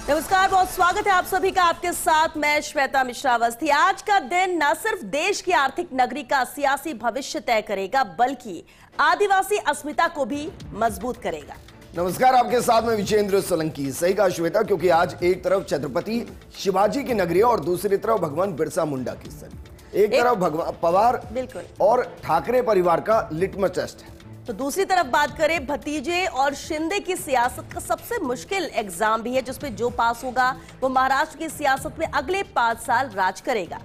नमस्कार, बहुत स्वागत है आप सभी का। आपके साथ मैं श्वेता मिश्रा अवस्थी। आज का दिन न सिर्फ देश की आर्थिक नगरी का सियासी भविष्य तय करेगा, बल्कि आदिवासी अस्मिता को भी मजबूत करेगा। नमस्कार, आपके साथ में विजेंद्र सोलंकी। सही कहा श्वेता, क्योंकि आज एक तरफ छत्रपति शिवाजी की नगरी है और दूसरी तरफ भगवान बिरसा मुंडा की स्थली। एक तरफ भगवान पवार बिल्कुल और ठाकरे परिवार का लिटमस टेस्ट है, तो दूसरी तरफ बात करें भतीजे और शिंदे की सियासत का सबसे मुश्किल एग्जाम भी है, जिसपे जो पास होगा वो महाराष्ट्र की सियासत में अगले 5 साल राज करेगा।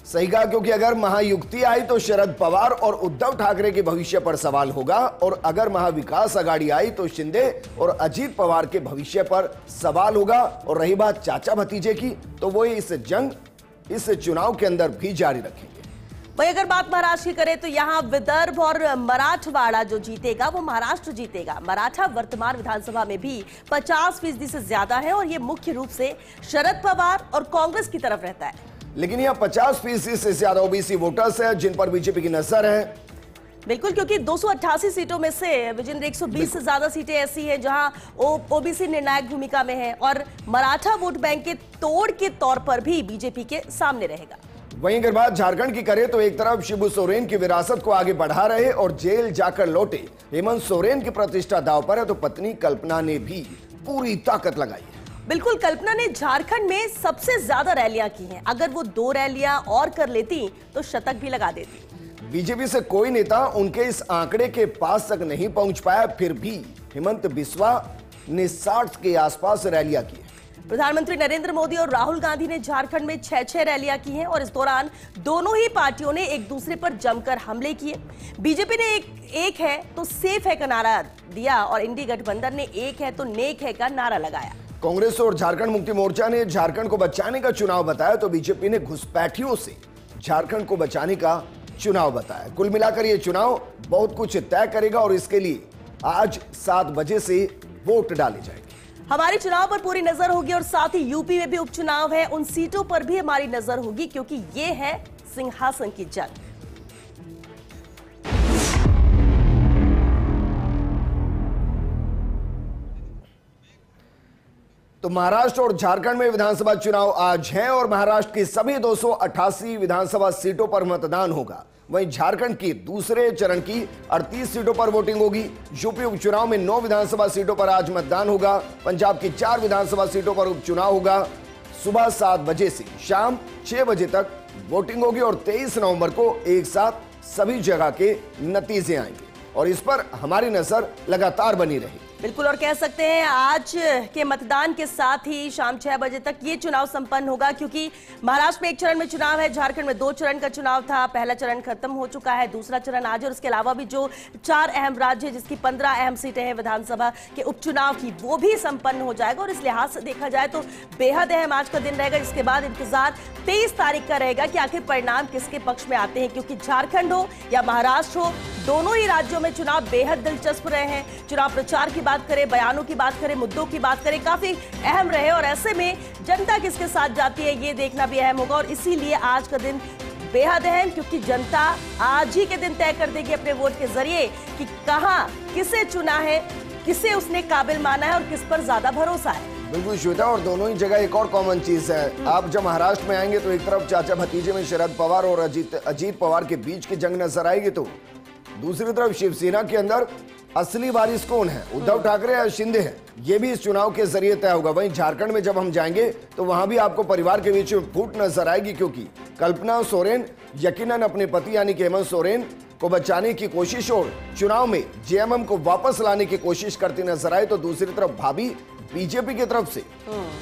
सही कहा, क्योंकि अगर महायुक्ति आई तो शरद पवार और उद्धव ठाकरे के भविष्य पर सवाल होगा, और अगर महाविकास आघाड़ी आई तो शिंदे और अजीत पवार के भविष्य पर सवाल होगा। और रही बात चाचा भतीजे की, तो वो इस जंग, इस चुनाव के अंदर भी जारी रखेंगे। वही अगर बात महाराष्ट्र की करें तो यहाँ विदर्भ और मराठवाड़ा जो जीतेगा वो महाराष्ट्र जीतेगा। मराठा वर्तमान विधानसभा में भी 50% से ज्यादा है और ये मुख्य रूप से शरद पवार और कांग्रेस की तरफ रहता है। लेकिन यहाँ 50% से ज्यादा ओबीसी वोटर्स हैं, जिन पर बीजेपी की नजर है। बिल्कुल, क्योंकि 288 सीटों में से विजेंद्र 120 से ज्यादा सीटें ऐसी हैं जहां ओबीसी निर्णायक भूमिका में है और मराठा वोट बैंक के तोड़ के तौर पर भी बीजेपी के सामने रहेगा। वहीं अगर बात झारखंड की करें तो एक तरफ शिबू सोरेन की विरासत को आगे बढ़ा रहे और जेल जाकर लौटे हेमंत सोरेन की प्रतिष्ठा दांव पर है, तो पत्नी कल्पना ने भी पूरी ताकत लगाई है। बिल्कुल, कल्पना ने झारखंड में सबसे ज्यादा रैलियां की हैं। अगर वो 2 रैलियां और कर लेती तो शतक भी लगा देती। बीजेपी से कोई नेता उनके इस आंकड़े के पास तक नहीं पहुंच पाया, फिर भी हेमंत बिस्वा ने 60 के आसपास रैलियां की। प्रधानमंत्री नरेंद्र मोदी और राहुल गांधी ने झारखंड में 6 रैलियां की हैं और इस दौरान दोनों ही पार्टियों ने एक दूसरे पर जमकर हमले किए। बीजेपी ने एक है तो सेफ है का नारा दिया और इंडी गठबंधन ने एक है तो नेक है का नारा लगाया। कांग्रेस और झारखंड मुक्ति मोर्चा ने झारखंड को बचाने का चुनाव बताया, तो बीजेपी ने घुसपैठियों से झारखंड को बचाने का चुनाव बताया। कुल मिलाकर यह चुनाव बहुत कुछ तय करेगा और इसके लिए आज 7 बजे से वोट डाले जाएंगे। हमारी चुनाव पर पूरी नजर होगी और साथ ही यूपी में भी उपचुनाव है, उन सीटों पर भी हमारी नजर होगी, क्योंकि ये है सिंहासन की जंग। तो महाराष्ट्र और झारखंड में विधानसभा चुनाव आज हैं और महाराष्ट्र की सभी 288 विधानसभा सीटों पर मतदान होगा। वहीं झारखंड की दूसरे चरण की 38 सीटों पर वोटिंग होगी। यूपी उपचुनाव में 9 विधानसभा सीटों पर आज मतदान होगा। पंजाब की 4 विधानसभा सीटों पर उपचुनाव होगा। सुबह 7 बजे से शाम 6 बजे तक वोटिंग होगी और 23 नवंबर को एक साथ सभी जगह के नतीजे आएंगे और इस पर हमारी नजर लगातार बनी रहेगी। बिल्कुल, और कह सकते हैं आज के मतदान के साथ ही शाम 6 बजे तक ये चुनाव संपन्न होगा, क्योंकि महाराष्ट्र में 1 चरण में चुनाव है, झारखंड में 2 चरण का चुनाव था। पहला चरण खत्म हो चुका है, दूसरा चरण आज, और इसके अलावा भी जो 4 अहम राज्य है जिसकी 15 अहम सीटें हैं विधानसभा के उपचुनाव की, वो भी संपन्न हो जाएगा। और इस लिहाज से देखा जाए तो बेहद अहम आज का दिन रहेगा, जिसके बाद इंतजार 23 तारीख का रहेगा कि आखिर परिणाम किसके पक्ष में आते हैं, क्योंकि झारखंड हो या महाराष्ट्र हो, दोनों ही राज्यों में चुनाव बेहद दिलचस्प रहे हैं। चुनाव प्रचार की बात करें, बयानों की बात करें, मुद्दों की बात करें, काफी अहम रहे और ऐसे में जनता किसके साथ जाती है ये देखना भी अहम होगा। और इसीलिए आज का दिन बेहद अहम, क्योंकि जनता आज ही के दिन तय कर देगी अपने वोट के जरिए कि कहां किसे चुना है, किसे उसने काबिल माना है और किस पर ज्यादा भरोसा है। बिल्कुल श्वेता, और दोनों ही जगह एक और कॉमन चीज है। आप जब महाराष्ट्र में आएंगे तो एक तरफ चाचा भतीजे में शरद पवार और अजीत पवार के बीच की जंग नजर आएगी, तो दूसरी तरफ शिवसेना के अंदर असली वारिस कौन है, उद्धव ठाकरे या शिंदे हैं, ये भी इस चुनाव के जरिए तय होगा। वहीं झारखंड में जब हम जाएंगे तो वहां भी आपको परिवार के बीच में फूट नजर आएगी, क्योंकि कल्पना सोरेन यकीनन अपने पति यानी कि हेमंत सोरेन को बचाने की कोशिश और चुनाव में जेएमएम को वापस लाने की कोशिश करती नजर आए, तो दूसरी तरफ भाभी बीजेपी की तरफ से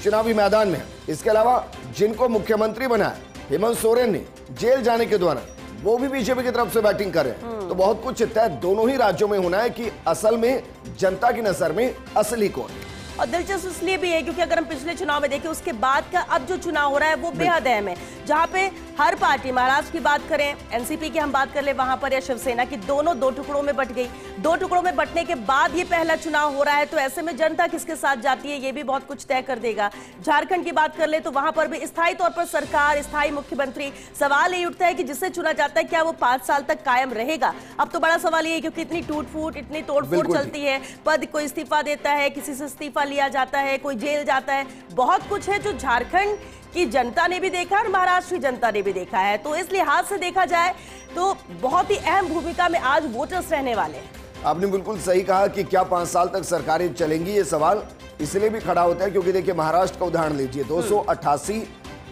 चुनावी मैदान में है। इसके अलावा जिनको मुख्यमंत्री बनाया हेमंत सोरेन ने जेल जाने के दौरान, वो भी बीजेपी की तरफ से बैटिंग कर रहे हैं। तो बहुत कुछ तय दोनों ही राज्यों में होना है कि असल में जनता की नजर में असली कौन है। और दिलचस्प इसलिए भी है क्योंकि अगर हम पिछले चुनाव में देखें, उसके बाद का अब जो चुनाव हो रहा है वो बेहद अहम है, जहां पे हर पार्टी, महाराष्ट्र की बात करें, एनसीपी की हम बात कर ले वहां पर, या शिवसेना की, दोनों 2 टुकड़ों में बट गई। 2 टुकड़ों में बटने के बाद ये पहला चुनाव हो रहा है, तो ऐसे में जनता किसके साथ जाती है ये भी बहुत कुछ तय कर देगा। झारखंड की बात कर ले तो वहां पर भी स्थायी तौर पर सरकार, स्थायी मुख्यमंत्री, सवाल ये उठता है कि जिससे चुना जाता है क्या वो 5 साल तक कायम रहेगा। अब तो बड़ा सवाल ये है क्योंकि इतनी टूट फूट, इतनी तोड़ फोड़ चलती है, पद को इस्तीफा देता है, किसी से इस्तीफा लिया जाता है, कोई जेल जाता है, बहुत कुछ है जो झारखंड की जनता ने भी देखा और महाराष्ट्र की जनता ने भी देखा है। तो इस लिहाज से देखा जाए तो बहुत ही अहम भूमिका में आज वोटर्स रहने वाले हैं। आपने बिल्कुल सही कहा कि क्या 5 साल तक सरकारें चलेंगी, ये सवाल इसलिए भी खड़ा होता है क्योंकि देखिए महाराष्ट्र का उदाहरण लीजिए, 288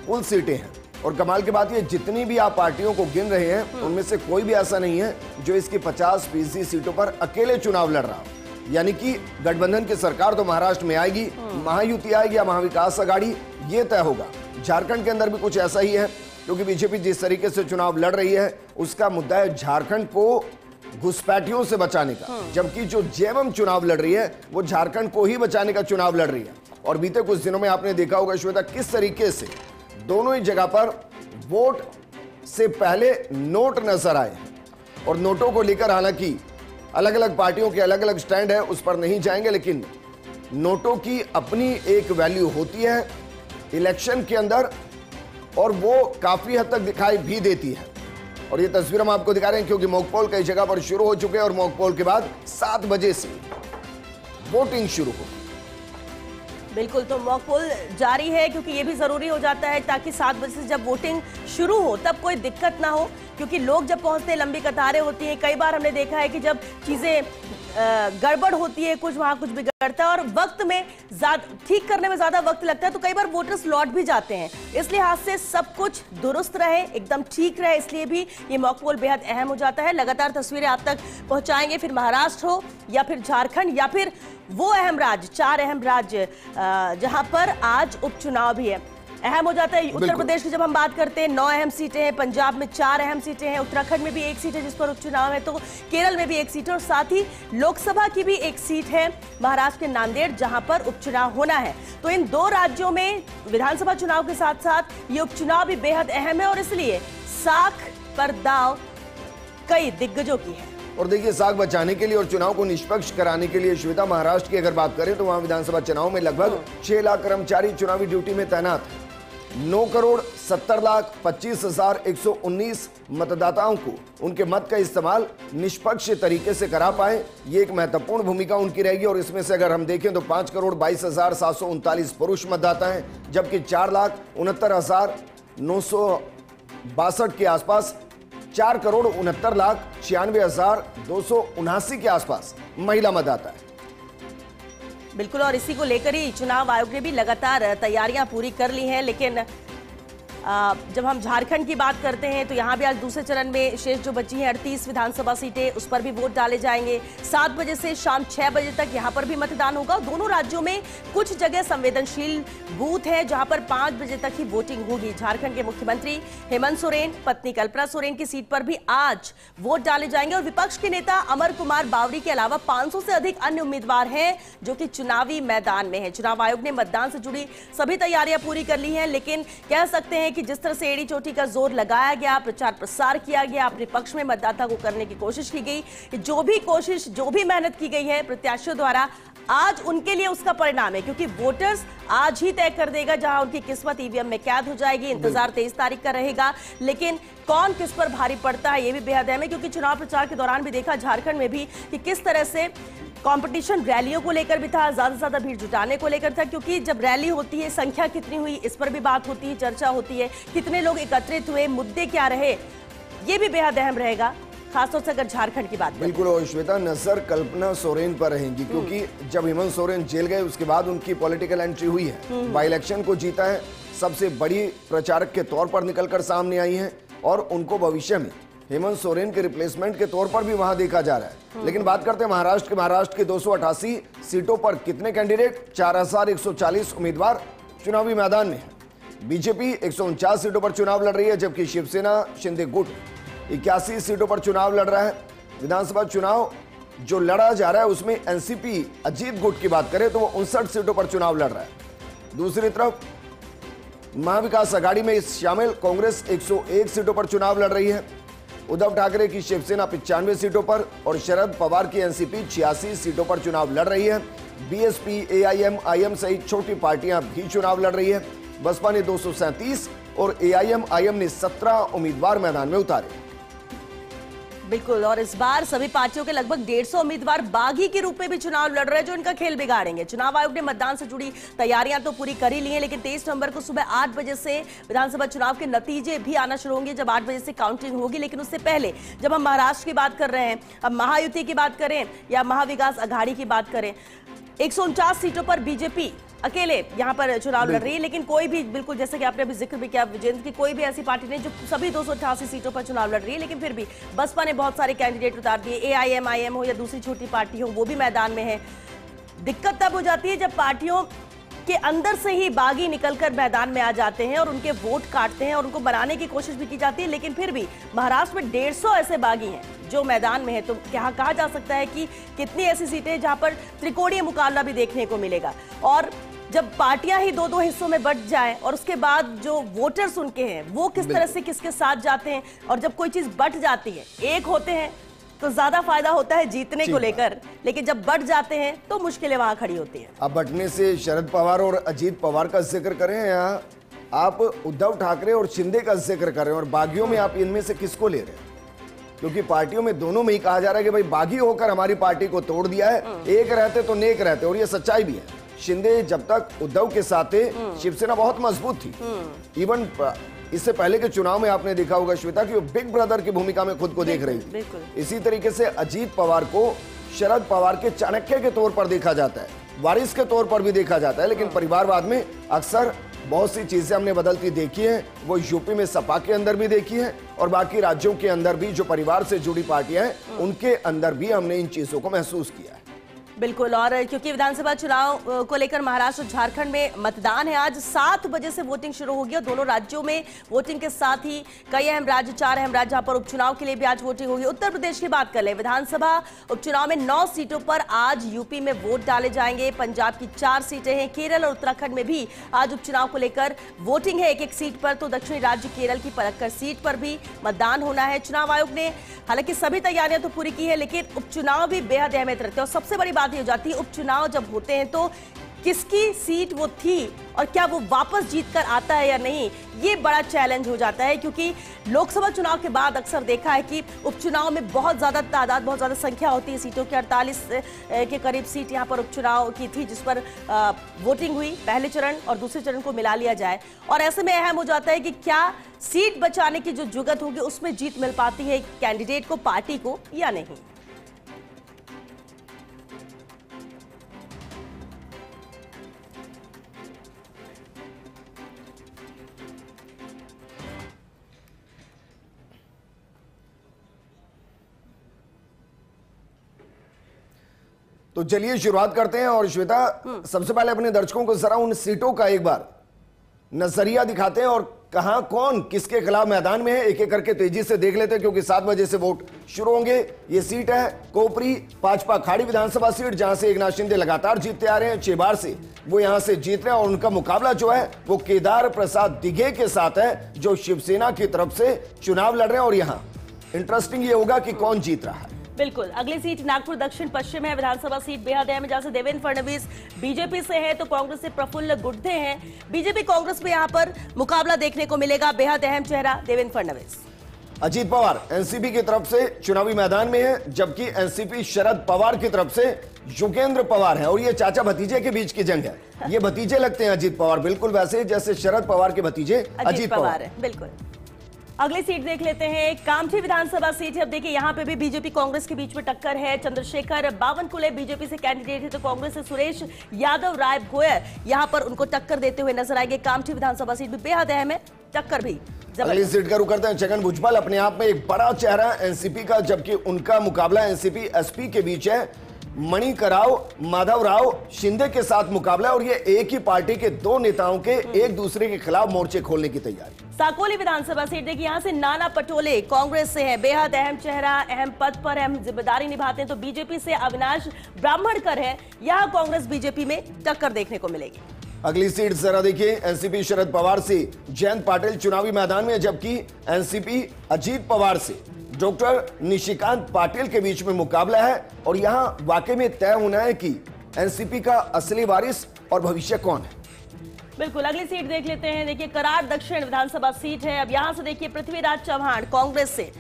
कुल सीटें हैं और कमाल की बात ये जितनी भी आप पार्टियों को गिन रहे हैं उनमें से कोई भी ऐसा नहीं है जो इसकी 50% सीटों पर अकेले चुनाव लड़ रहा हो। यानी कि गठबंधन की सरकार तो महाराष्ट्र में आएगी, महायुति आएगी या महाविकास आघाड़ी, ये तय होगा। झारखंड के अंदर भी कुछ ऐसा ही है क्योंकि बीजेपी जिस तरीके से चुनाव लड़ रही है उसका मुद्दा है झारखंड को घुसपैठियों से बचाने का, जबकि जो जेएमएम चुनाव लड़ रही है वो झारखंड को ही बचाने का चुनाव लड़ रही है। और बीते कुछ दिनों में आपने देखा होगा श्वेता किस तरीके से दोनों ही जगह पर वोट से पहले नोट नजर आए और नोटों को लेकर हालांकि अलग अलग पार्टियों के अलग अलग स्टैंड है, उस पर नहीं जाएंगे, लेकिन नोटों की अपनी एक वैल्यू होती है इलेक्शन के अंदर और वो काफी हद तक दिखाई भी देती है। और ये तस्वीर हम आपको दिखा रहे हैं क्योंकि मॉक पोल कई जगह पर शुरू हो चुके हैं और मॉक पोल के बाद 7 बजे से वोटिंग शुरू होगी। बिल्कुल, तो मॉक पोल जारी है क्योंकि ये भी जरूरी हो जाता है ताकि 7 बजे से जब वोटिंग शुरू हो तब कोई दिक्कत ना हो, क्योंकि लोग जब पहुंचते हैं लंबी कतारें होती हैं। कई बार हमने देखा है कि जब चीजें गड़बड़ होती है, कुछ वहां कुछ बिगड़ता है और वक्त में ठीक करने में ज्यादा वक्त लगता है, तो कई बार वोटर्स लौट भी जाते हैं। इस लिहाज से सब कुछ दुरुस्त रहे, एकदम ठीक रहे, इसलिए भी ये मॉक पोल बेहद अहम हो जाता है। लगातार तस्वीरें आप तक पहुंचाएंगे, फिर महाराष्ट्र हो या फिर झारखंड या फिर वो अहम राज्य, 4 अहम राज्य जहां पर आज उपचुनाव भी है। अहम हो जाता है। उत्तर प्रदेश की जब हम बात करते हैं 9 अहम सीटें हैं, पंजाब में 4 अहम सीटें हैं, उत्तराखंड में भी 1 सीट है जिस पर उपचुनाव है, तो केरल में भी 1 सीट है और साथ ही लोकसभा की भी 1 सीट है महाराष्ट्र के नांदेड़ जहां पर उपचुनाव होना है। तो इन 2 राज्यों में विधानसभा चुनाव के साथ साथ ये उपचुनाव भी बेहद अहम है और इसलिए साख पर दांव कई दिग्गजों की है। और देखिए साख बचाने के लिए और चुनाव को निष्पक्ष कराने के लिए श्वेता महाराष्ट्र की अगर बात करें तो वहां विधानसभा चुनाव में लगभग 6 लाख कर्मचारी चुनावी ड्यूटी में तैनात हैं। 9,70,25,119 मतदाताओं को उनके मत का इस्तेमाल निष्पक्ष तरीके से करा पाए, ये एक महत्वपूर्ण भूमिका उनकी रहेगी। और इसमें से अगर हम देखें तो 5,22,739 पुरुष मतदाता हैं, जबकि 4,69,962 के आसपास, 4,69,96,279 के आसपास महिला मतदाता है। बिल्कुल, और इसी को लेकर ही चुनाव आयोग ने भी लगातार तैयारियां पूरी कर ली हैं। लेकिन जब हम झारखंड की बात करते हैं तो यहाँ भी आज दूसरे चरण में शेष जो बची हैं 38 विधानसभा सीटें, उस पर भी वोट डाले जाएंगे। 7 बजे से शाम 6 बजे तक यहाँ पर भी मतदान होगा। दोनों राज्यों में कुछ जगह संवेदनशील बूथ है जहाँ पर 5 बजे तक ही वोटिंग होगी। झारखंड के मुख्यमंत्री हेमंत सोरेन, पत्नी कल्पना सोरेन की सीट पर भी आज वोट डाले जाएंगे और विपक्ष के नेता अमर कुमार बावरी के अलावा 500 से अधिक अन्य उम्मीदवार हैं जो कि चुनावी मैदान में है। चुनाव आयोग ने मतदान से जुड़ी सभी तैयारियां पूरी कर ली हैं, लेकिन कह सकते हैं कि जिस तरह से एड़ी चोटी का जोर लगाया गया, प्रचार प्रसार किया गया, अपने पक्ष में मतदाता को करने की कोशिश की गई, जो भी मेहनत की गई है प्रत्याशियों द्वारा, आज उनके लिए उसका परिणाम है, क्योंकि वोटर्स आज ही तय कर देगा जहां उनकी किस्मत ईवीएम में कैद हो जाएगी। इंतजार 23 तारीख का रहेगा, लेकिन कौन किस पर भारी पड़ता है ये भी बेहद अहम है, क्योंकि चुनाव प्रचार के दौरान भी देखा झारखंड में भी कि किस तरह से कंपटीशन रैलियों को लेकर भी था, ज्यादा से ज्यादा भीड़ जुटाने को लेकर था, क्योंकि जब रैली होती है संख्या कितनी हुई इस पर भी बात होती है, चर्चा होती है, कितने लोग एकत्रित हुए, मुद्दे क्या रहे, ये भी बेहद अहम रहेगा, खासतौर से अगर झारखंड की बात करें। बिल्कुल, और श्वेता नजर कल्पना सोरेन पर रहेंगी क्योंकि जब हेमंत सोरेन जेल गए उसके बाद उनकी पॉलिटिकल एंट्री हुई है, बाई इलेक्शन को जीता है, सबसे बड़ी प्रचारक के तौर पर निकलकर सामने आई है और उनको भविष्य में हेमंत सोरेन के रिप्लेसमेंट के तौर पर भी वहां देखा जा रहा है। लेकिन बात करते हैं महाराष्ट्र के 288 सीटों पर कितने कैंडिडेट, 4,140 उम्मीदवार चुनावी मैदान में है। बीजेपी 149 सीटों पर चुनाव लड़ रही है, जबकि शिवसेना शिंदे गुट 81 सीटों पर चुनाव लड़ रहा है। विधानसभा चुनाव जो लड़ा जा रहा है उसमें एनसीपी अजीत गुट की बात करें तो वो 59 सीटों पर चुनाव लड़ रहा है। दूसरी तरफ महाविकास आघाड़ी में शामिल कांग्रेस 101 सीटों पर चुनाव लड़ रही है। उद्धव ठाकरे की शिवसेना 95 सीटों पर और शरद पवार की एनसीपी 86 सीटों पर चुनाव लड़ रही है। बीएसपी, एआईएम सहित छोटी पार्टियां भी चुनाव लड़ रही है। बसपा ने 237 और एआईएम ने 17 उम्मीदवार मैदान में उतारे। बिल्कुल, और इस बार सभी पार्टियों के लगभग 150 उम्मीदवार बागी के रूप में भी चुनाव लड़ रहे हैं, जो इनका खेल बिगाड़ेंगे। चुनाव आयोग ने मतदान से जुड़ी तैयारियां तो पूरी कर ही ली हैं, लेकिन 23 नवंबर को सुबह 8 बजे से विधानसभा चुनाव के नतीजे भी आना शुरू होंगे, जब 8 बजे से काउंटिंग होगी। लेकिन उससे पहले जब हम महाराष्ट्र की बात कर रहे हैं, अब महायुति की बात करें या महाविकास अघाड़ी की बात करें, 149 सीटों पर बीजेपी अकेले यहां पर चुनाव लड़ रही है, लेकिन कोई भी, बिल्कुल जैसे कि आपने अभी जिक्र भी किया विजेंद्र, की कोई भी ऐसी पार्टी नहीं जो सभी 288 सीटों पर चुनाव लड़ रही है। लेकिन फिर भी बसपा ने बहुत सारे कैंडिडेट उतार दिए, एआईएमआईएम हो या दूसरी छोटी पार्टी हो, वो भी मैदान में है। दिक्कत तब हो जाती है जब पार्टियों के अंदर से ही बागी निकलकर मैदान में आ जाते हैं और उनके वोट काटते हैं और उनको बनाने की कोशिश भी की जाती है। लेकिन फिर भी महाराष्ट्र में 150 ऐसे बागी हैं जो मैदान में है, तो क्या कहा जा सकता है कि कितनी ऐसी सीटें हैं जहां पर त्रिकोणीय मुकाबला भी देखने को मिलेगा। और जब पार्टियां ही दो हिस्सों में बंट जाएं और उसके बाद जो वोटर्स उनके हैं वो किस तरह से किसके साथ जाते हैं, और जब कोई चीज बंट जाती है, एक होते हैं तो ज्यादा फायदा होता है जीतने को लेकर, लेकिन जब बढ़ जाते हैं तो मुश्किलें वहां खड़ी होती हैं। अब बढ़ने से शरद पवार और अजीत पवार का जिक्र करें या आप उद्धव ठाकरे और शिंदे का जिक्र कर रहे हैं, और बागियों में आप इनमें से किसको ले रहे हैं? क्योंकि पार्टियों में दोनों में ही कहा जा रहा है कि भाई बागी होकर हमारी पार्टी को तोड़ दिया है, एक रहते तो नेक रहते, और ये सच्चाई भी है। शिंदे जब तक उद्धव के साथ थे, शिवसेना बहुत मजबूत थी। इवन इससे पहले के चुनाव में आपने देखा होगा श्वेता कि वो बिग ब्रदर की भूमिका में खुद को देख रही थी। इसी तरीके से अजीत पवार को शरद पवार के चाणक्य के तौर पर देखा जाता है, वारिस के तौर पर भी देखा जाता है। लेकिन परिवारवाद में अक्सर बहुत सी चीजें हमने बदलती देखी है, वो यूपी में सपा के अंदर भी देखी है, और बाकी राज्यों के अंदर भी जो परिवार से जुड़ी पार्टियां हैं उनके अंदर भी हमने इन चीजों को महसूस किया है। बिल्कुल, और क्योंकि विधानसभा चुनाव को लेकर महाराष्ट्र और झारखंड में मतदान है, आज 7 बजे से वोटिंग शुरू होगी, और दोनों राज्यों में वोटिंग के साथ ही कई अहम राज्य, 4 अहम राज्य जहां पर उपचुनाव के लिए भी आज वोटिंग होगी। उत्तर प्रदेश की बात कर ले, विधानसभा उपचुनाव में 9 सीटों पर आज यूपी में वोट डाले जाएंगे। पंजाब की 4 सीटें हैं, केरल और उत्तराखंड में भी आज उपचुनाव को लेकर वोटिंग है, एक सीट पर। तो दक्षिणी राज्य केरल की पलक्कड़ सीट पर भी मतदान होना है। चुनाव आयोग ने हालांकि सभी तैयारियां तो पूरी की है, लेकिन उपचुनाव भी बेहद अहमियत रखते हैं, और सबसे बड़ी बात हो जाती है उपचुनाव जब होते हैं तो किसकी सीट वो थी और क्या वो वापस जीत कर आता है या नहीं, ये बड़ा चैलेंज हो जाता है। क्योंकि लोकसभा चुनाव के बाद अक्सर देखा है कि उपचुनाव में बहुत ज्यादा तादाद, बहुत ज्यादा संख्या होती है सीटों की। 48 के करीब सीट यहां पर उपचुनाव की थी, जिस पर वोटिंग हुई, पहले चरण और दूसरे चरण को मिला लिया जाए। और ऐसे में अहम हो जाता है कि क्या सीट बचाने की जो जुगत होगी उसमें जीत मिल पाती है कैंडिडेट को, पार्टी को, या नहीं। तो चलिए शुरुआत करते हैं, और श्वेता सबसे पहले अपने दर्शकों को जरा उन सीटों का एक बार नजरिया दिखाते हैं और कहां कौन किसके खिलाफ मैदान में है, एक एक करके तेजी से देख लेते हैं, क्योंकि 7 बजे से वोट शुरू होंगे। ये सीट है कोपरी पाचपा खाड़ी विधानसभा सीट, जहां से एकनाथ शिंदे लगातार जीतते आ रहे हैं, 6 बार से वो यहां से जीत रहे हैं, और उनका मुकाबला जो है वो केदार प्रसाद दिघे के साथ है, जो शिवसेना की तरफ से चुनाव लड़ रहे हैं। और यहां इंटरेस्टिंग ये होगा कि कौन जीत रहा है। बिल्कुल, अगली सीट नागपुर दक्षिण पश्चिम है, विधानसभा सीट बेहद अहम है, जहां से देवेंद्र फडणवीस बीजेपी से है तो कांग्रेस से प्रफुल्ल गुड्डे हैं। बीजेपी कांग्रेस में यहां पर मुकाबला देखने को मिलेगा, बेहद अहम चेहरा देवेंद्र फडणवीस। अजीत पवार एनसीपी की तरफ से चुनावी मैदान में है, जबकि एनसीपी शरद पवार की तरफ से योगेंद्र पवार है, और ये चाचा भतीजे के बीच की जंग है। ये भतीजे लगते हैं अजीत पवार, बिल्कुल वैसे जैसे शरद पवार के भतीजे अजीत पवार है। बिल्कुल, अगली सीट देख लेते हैं, कामठी विधानसभा सीट है। अब देखिए यहां पे भी बीजेपी कांग्रेस के बीच में टक्कर है। चंद्रशेखर बावनकुले बीजेपी से कैंडिडेट है, तो कांग्रेस से सुरेश यादव राय भोयर यहां पर उनको टक्कर देते हुए नजर आएंगे। कामठी विधानसभा सीट भी बेहद अहम है, टक्कर भी। अगली सीट का रुख करते हैं, छगन भुजबल अपने आप में एक बड़ा चेहरा एनसीपी का, जबकि उनका मुकाबला एनसीपी एसपी के बीच है। मणिकराव माधवराव शिंदे के साथ मुकाबला, और ये एक ही पार्टी के 2 नेताओं के एक दूसरे के खिलाफ मोर्चे खोलने की तैयारी। साकोली विधानसभा सीट देखिए, यहां से नाना पटोले कांग्रेस से हैं, बेहद अहम चेहरा, अहम पद पर अहम जिम्मेदारी निभाते हैं। तो बीजेपी से अविनाश ब्राह्मणकर है, यहां कांग्रेस बीजेपी में टक्कर देखने को मिलेगी। अगली सीट जरा देखिए, एनसीपी शरद पवार से जयंत पाटिल चुनावी मैदान में, जबकि एनसीपी अजीत पवार से डॉक्टर निशिकांत पाटिल के बीच में मुकाबला है। और यहां वाकई में तय होना है कि एनसीपी का असली वारिस और भविष्य कौन है। बिल्कुल, अगली सीट देख लेते हैं। देखिए कराड़ दक्षिण विधानसभा सीट है। अब यहां से देखिए पृथ्वीराज चौहान कांग्रेस से,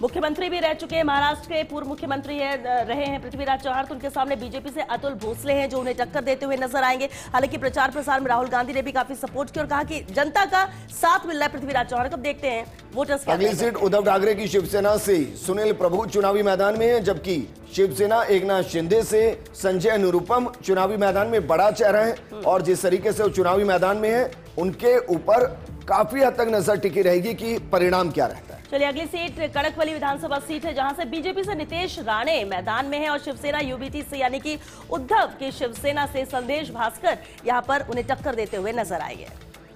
मुख्यमंत्री भी रह चुके हैं, महाराष्ट्र के पूर्व मुख्यमंत्री रहे हैं पृथ्वीराज चौहान, तो उनके सामने बीजेपी से अतुल भोसले हैं जो उन्हें टक्कर देते हुए नजर आएंगे। हालांकि प्रचार प्रसार में राहुल गांधी ने भी काफी सपोर्ट किया और कहा कि जनता का साथ मिल रहा है पृथ्वीराज चौहान। कब देखते हैं वोटर्स क्या अगली सीट उद्धव ठाकरे की शिवसेना से सुनील प्रभु चुनावी मैदान में है, जबकि शिवसेना एकनाथ शिंदे से संजय निरुपम चुनावी मैदान में बड़ा चेहरा है और जिस तरीके से वो चुनावी मैदान में है उनके ऊपर काफी हद तक नजर टिकी रहेगी कि परिणाम क्या रहता है। चलिए अगली सीट कड़कवली विधानसभा सीट है जहां से बीजेपी से नितेश राणे मैदान में है और शिवसेना यूबीटी से यानी कि उद्धव की शिवसेना से संदेश भास्कर यहां पर उन्हें टक्कर देते हुए नजर आएंगे।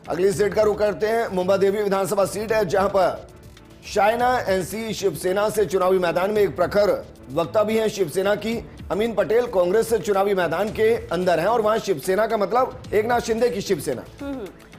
अगली सीट का रुख करते हैं। मुंबा देवी विधानसभा सीट है जहां पर शायना एनसी शिवसेना से चुनावी मैदान में एक प्रखर वक्ता भी है शिवसेना की। अमीन पटेल कांग्रेस से चुनावी मैदान के अंदर हैं और वहां शिवसेना का मतलब एकनाथ शिंदे की शिवसेना।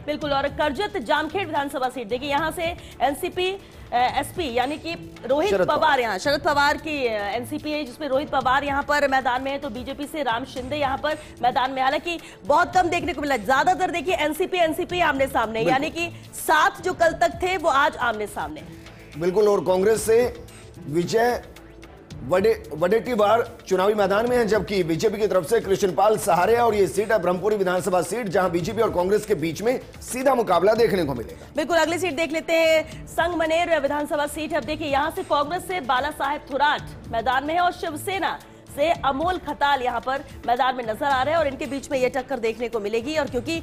बिल्कुल। और करजत जामखेड़ विधानसभा सीट देखिए यहां से एनसीपी एसपी यानी कि रोहित पवार, यहाँ शरद पवार की एनसीपी है जिसमें रोहित पवार यहां पर मैदान में है, तो बीजेपी से राम शिंदे यहां पर मैदान में। हालांकि बहुत कम देखने को मिला, ज्यादातर देखिए एनसीपी आमने सामने, यानी कि 7 जो कल तक थे वो आज आमने सामने। बिल्कुल। और कांग्रेस से विजय वडेट्टीवार चुनावी मैदान में है, जबकि बीजेपी की तरफ से कृष्णपाल सहारे और ये सीट है ब्रह्मपुरी विधानसभा सीट जहां बीजेपी और कांग्रेस के बीच में सीधा मुकाबला देखने को मिलेगा। बिल्कुल। अगली सीट देख लेते हैं। संगमनेर विधानसभा सीट है। अब देखिए यहां से कांग्रेस से बाला साहेब थोराट मैदान में है और शिवसेना से अमोल खताल यहां पर मैदान में नजर आ रहे हैं और इनके बीच में यह टक्कर देखने को मिलेगी। और क्योंकि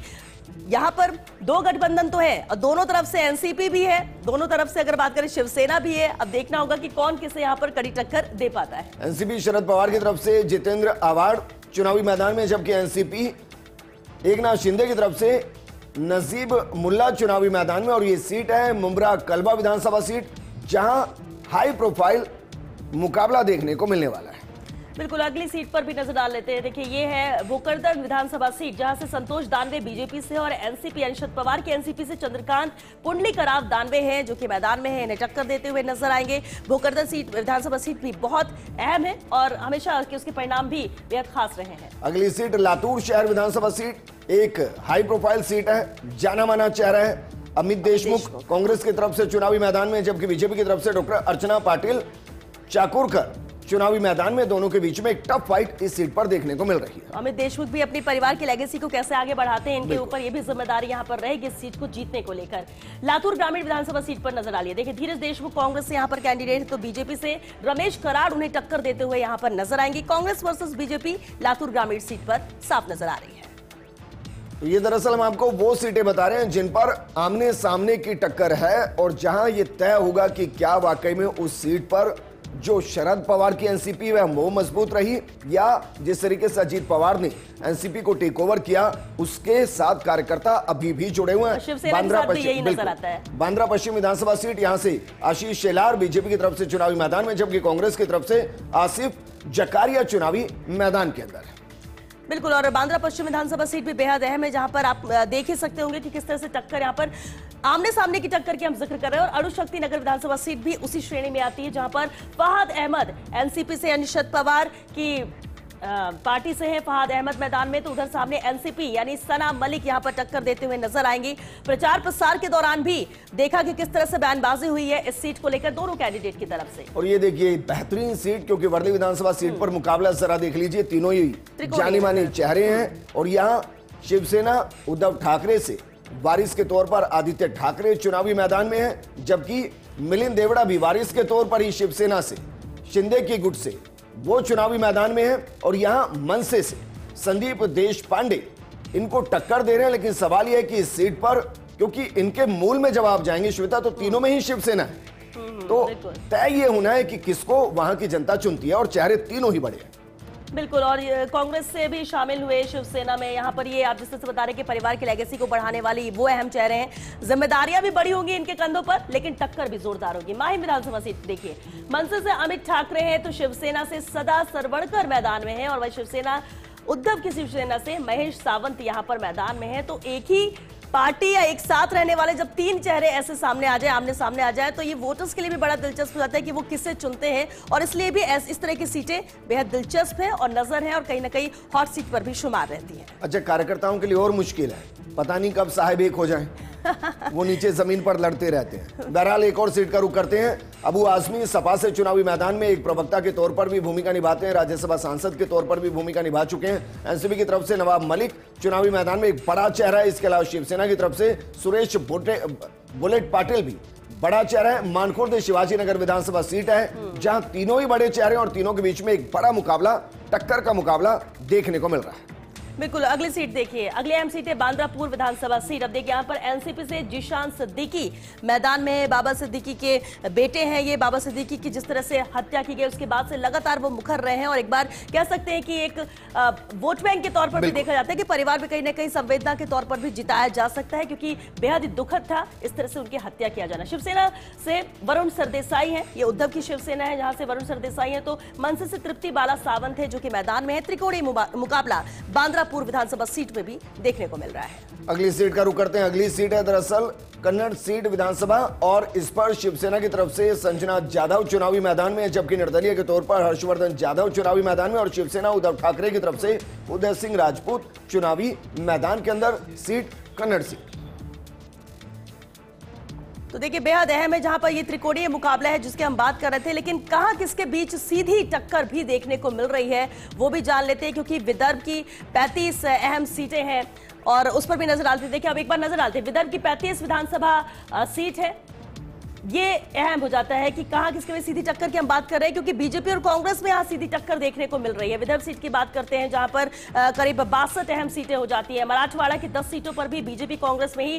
यहां पर 2 गठबंधन तो है और दोनों तरफ से एनसीपी भी है, दोनों तरफ से अगर बात करें शिवसेना भी है। अब देखना होगा कि कौन किसे यहां पर कड़ी टक्कर दे पाता है। एनसीपी शरद पवार की तरफ से जितेंद्र आवाड़ चुनावी मैदान में, जबकि एनसीपी एकनाथ शिंदे की तरफ से नजीब मुल्ला चुनावी मैदान में। और ये सीट है मुंब्रा कल्बा विधानसभा सीट जहां हाई प्रोफाइल मुकाबला देखने को मिलने वाला है। बिल्कुल। अगली सीट पर भी नजर डाल लेते हैं। देखिए ये है भोकरदन विधानसभा सीट जहां से संतोष दानवे बीजेपी से और एनसीपी शरद पवार की एनसीपी से चंद्रकांत पुंडलीकराव दानवे हैं जो कि मैदान में है, इन्हें टक्कर देते हुए नजर आएंगे। भोकरदन सीट विधानसभा सीट भी बहुत अहम है और हमेशा के उसके परिणाम भी बेहद खास रहे हैं। अगली सीट लातूर शहर विधानसभा सीट एक हाई प्रोफाइल सीट है, जाना माना चेहरा है अमित देशमुख कांग्रेस की तरफ से चुनावी मैदान में, जबकि बीजेपी की तरफ से डॉक्टर अर्चना पाटिल चाकुरकर चुनावी मैदान में। दोनों के बीच में एक टफ फाइट इस सीट पर देखने को मिल रही है। अमित देशमुख भी अपनी परिवार की लेगेसी को कैसे आगे बढ़ाते हैं, इनके ऊपर ये भी जिम्मेदारी यहां पर रहेगी इस सीट को जीतने को लेकर। लातूर ग्रामीण विधानसभा सीट पर नजर डालिए। देखिए धीरज देशमुख कांग्रेस से यहां पर कैंडिडेट, तो बीजेपी से रमेश कराड़ उन्हें टक्कर देते हुए यहां पर नजर आएंगे। कांग्रेस वर्सेस बीजेपी लातूर ग्रामीण सीट पर साफ नजर आ रही है। तो ये दरअसल हम आपको वो सीटें बता रहे हैं जिन पर आमने सामने की टक्कर है और जहां ये तय होगा कि क्या वाकई में उस सीट पर जो शरद पवार की एनसीपी है वो मजबूत रही या जिस तरीके से अजीत पवार ने एनसीपी को टेक ओवर किया उसके साथ कार्यकर्ता अभी भी जुड़े हुए हैं। बांद्रा पश्चिम विधानसभा सीट, यहां से आशीष शेलार बीजेपी की तरफ से चुनावी मैदान में, जबकि कांग्रेस की तरफ से आसिफ जकारिया चुनावी मैदान के अंदर है। बिल्कुल। और बांद्रा पश्चिम विधानसभा सीट भी बेहद अहम है जहां पर आप देख ही सकते होंगे कि किस तरह से टक्कर यहां पर आमने सामने की टक्कर की हम जिक्र कर रहे हैं। और अणुशक्ति नगर विधानसभा सीट भी उसी श्रेणी में आती है जहां पर फहाद अहमद एनसीपी से यानी शरद पवार की पार्टी से है फहाद अहमद मैदान में, तो उधर सामने एनसीपी यानी सना मलिक यहां पर टक्कर देते हुए नजर आएंगी। प्रचार प्रसार के दौरान भी देखा कि किस तरह से बयानबाजी हुई है इस सीट को लेकर दोनों कैंडिडेट की तरफ से। और ये देखिए बेहतरीन सीट, क्योंकि वर्ली विधानसभा सीट पर मुकाबला जरा देख लीजिए, तीनों ही जानी मानी चेहरे हैं। और यहाँ शिवसेना उद्धव ठाकरे से वारिस के तौर पर आदित्य ठाकरे चुनावी मैदान में है, जबकि मिलिंद देवड़ा भी वारिस के तौर पर ही शिवसेना से शिंदे की गुट से वो चुनावी मैदान में है। और यहां मनसे से संदीप देश पांडे इनको टक्कर दे रहे हैं। लेकिन सवाल यह है कि इस सीट पर क्योंकि इनके मूल में जब आप जाएंगे श्वेता तो तीनों में ही शिवसेना है, तो तय ये होना है कि किसको वहां की जनता चुनती है और चेहरे तीनों ही बड़े हैं। बिल्कुल। और कांग्रेस से भी शामिल हुए शिवसेना में, यहाँ पर ये आप जिस तरह से बता रहे कि परिवार की लेगेसी को बढ़ाने वाली वो अहम चेहरे हैं, जिम्मेदारियां भी बड़ी होंगी इनके कंधों पर, लेकिन टक्कर भी जोरदार होगी। माहिम विधानसभा सीट देखिए, मनसे से अमित ठाकरे हैं तो शिवसेना से सदा सरवणकर मैदान में है और वह शिवसेना उद्धव की शिवसेना से महेश सावंत यहाँ पर मैदान में है। तो एक ही पार्टी या एक साथ रहने वाले जब 3 चेहरे ऐसे सामने आ जाए, आमने सामने आ जाए, तो ये वोटर्स के लिए भी बड़ा दिलचस्प हो जाता है कि वो किसे चुनते हैं। और इसलिए भी इस तरह की सीटें बेहद दिलचस्प है और नजर है और कहीं ना कहीं हॉट सीट पर भी शुमार रहती है। अच्छा, कार्यकर्ताओं के लिए और मुश्किल है, पता नहीं कब साहब एक हो जाए। वो नीचे जमीन पर लड़ते रहते हैं। बहरहाल एक और सीट का रुख करते हैं। अबू आजमी सपा से चुनावी मैदान में एक प्रवक्ता के तौर पर भी भूमिका निभाते हैं, राज्यसभा सांसद के तौर पर भी भूमिका निभा चुके हैं। एनसीपी की तरफ से नवाब मलिक चुनावी मैदान में एक बड़ा चेहरा है। इसके अलावा शिवसेना की तरफ से सुरेश बुलेट पाटिल भी बड़ा चेहरा है। मानखुर्द शिवाजी नगर विधानसभा सीट है जहां तीनों ही बड़े चेहरे और तीनों के बीच में एक बड़ा मुकाबला, टक्कर का मुकाबला देखने को मिल रहा है। बिल्कुल, अगली सीट देखिए, अगली अहम सीट है बांद्रा पूर्व विधानसभा सीट। अब देखिए यहाँ पर एनसीपी से जिशान सिद्दीकी मैदान में है। बाबा सिद्दीकी के बेटे हैं ये। बाबा सिद्दीकी की जिस तरह से हत्या की गई उसके बाद से लगातार वो मुखर रहे हैं और एक बार कह सकते हैं कि एक वोट बैंक के तौर पर भी देखा जाता है कि परिवार में कहीं ना कहीं संवेदना के तौर पर भी जिताया जा सकता है, क्योंकि बेहद ही दुखद था इस तरह से उनकी हत्या किया जाना। शिवसेना से वरुण सरदेसाई है, ये उद्धव की शिवसेना है जहां से वरुण सरदेसाई है, तो मनसे से तृप्ति बाला सावंत है जो कि मैदान में है। त्रिकोणीय मुकाबला बांद्रा पूर्व विधानसभा सीट में भी देखने को मिल रहा है। अगली सीट का रुख करते हैं। अगली सीट है दरअसल कन्नड़ सीट विधानसभा और इस पर शिवसेना की तरफ से संजना जाधव चुनावी मैदान में है, जबकि निर्दलीय के तौर पर हर्षवर्धन जाधव चुनावी मैदान में और शिवसेना उद्धव ठाकरे की तरफ से उदय सिंह राजपूत चुनावी मैदान के अंदर सीट कन्नड़ सीट। तो देखिए बेहद अहम है जहां पर ये त्रिकोणीय मुकाबला है जिसके हम बात कर रहे थे, लेकिन कहां किसके बीच सीधी टक्कर भी देखने को मिल रही है वो भी जान लेते हैं, क्योंकि विदर्भ की 35 अहम सीटें हैं और उस पर भी नजर डालते हैं। देखिए अब एक बार नजर डालते हैं, विदर्भ की 35 विधानसभा सीट है। ये अहम हो जाता है कि कहां किसके में सीधी टक्कर की हम बात कर रहे हैं, क्योंकि बीजेपी और कांग्रेस में यहां सीधी टक्कर देखने को मिल रही है। विदर्भ सीट की बात करते हैं जहां पर करीब 62 अहम सीटें हो जाती है। मराठवाड़ा की 10 सीटों पर भी बीजेपी कांग्रेस में ही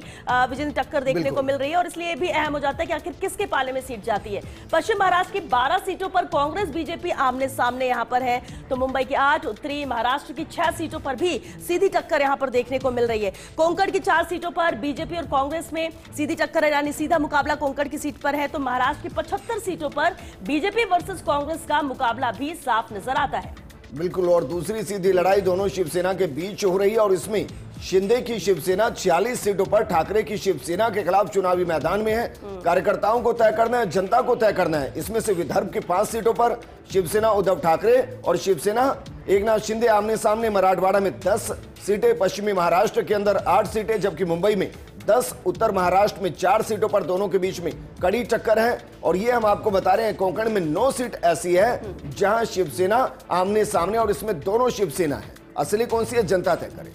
विजयी टक्कर देखने को मिल रही है और इसलिए भी अहम हो जाता है कि आखिर किसके पाले में सीट जाती है। पश्चिम महाराष्ट्र की 12 सीटों पर कांग्रेस बीजेपी आमने सामने यहां पर है, तो मुंबई की 8, उत्तरी महाराष्ट्र की 6 सीटों पर भी सीधी टक्कर यहां पर देखने को मिल रही है। कोंकण की 4 सीटों पर बीजेपी और कांग्रेस में सीधी टक्कर है, यानी सीधा मुकाबला कोंकण की सीट पर है। तो महाराष्ट्र की 75 सीटों पर बीजेपी वर्सेस कांग्रेस का मुकाबला भी साफ नजर आता है। बिल्कुल, और दूसरी सीधी लड़ाई दोनों शिवसेना के बीच हो रही है और इसमें शिंदे की शिवसेना 46 सीटों पर ठाकरे की शिवसेना के खिलाफ चुनावी मैदान में है। कार्यकर्ताओं को तय करना है, जनता को तय करना है। इसमें से विदर्भ की 5 सीटों पर शिवसेना उद्धव ठाकरे और शिवसेना एकनाथ शिंदे आमने सामने। मराठवाड़ा में 10 सीटें, पश्चिमी महाराष्ट्र के अंदर 8 सीटें, जबकि मुंबई में 10, उत्तर महाराष्ट्र में 4 सीटों पर दोनों के बीच में कड़ी टक्कर है। और ये हम आपको बता रहे हैं कोंकण में 9 सीट ऐसी है जहां शिवसेना आमने सामने और इसमें दोनों शिवसेना है। असली कौन सी है जनता तय करे।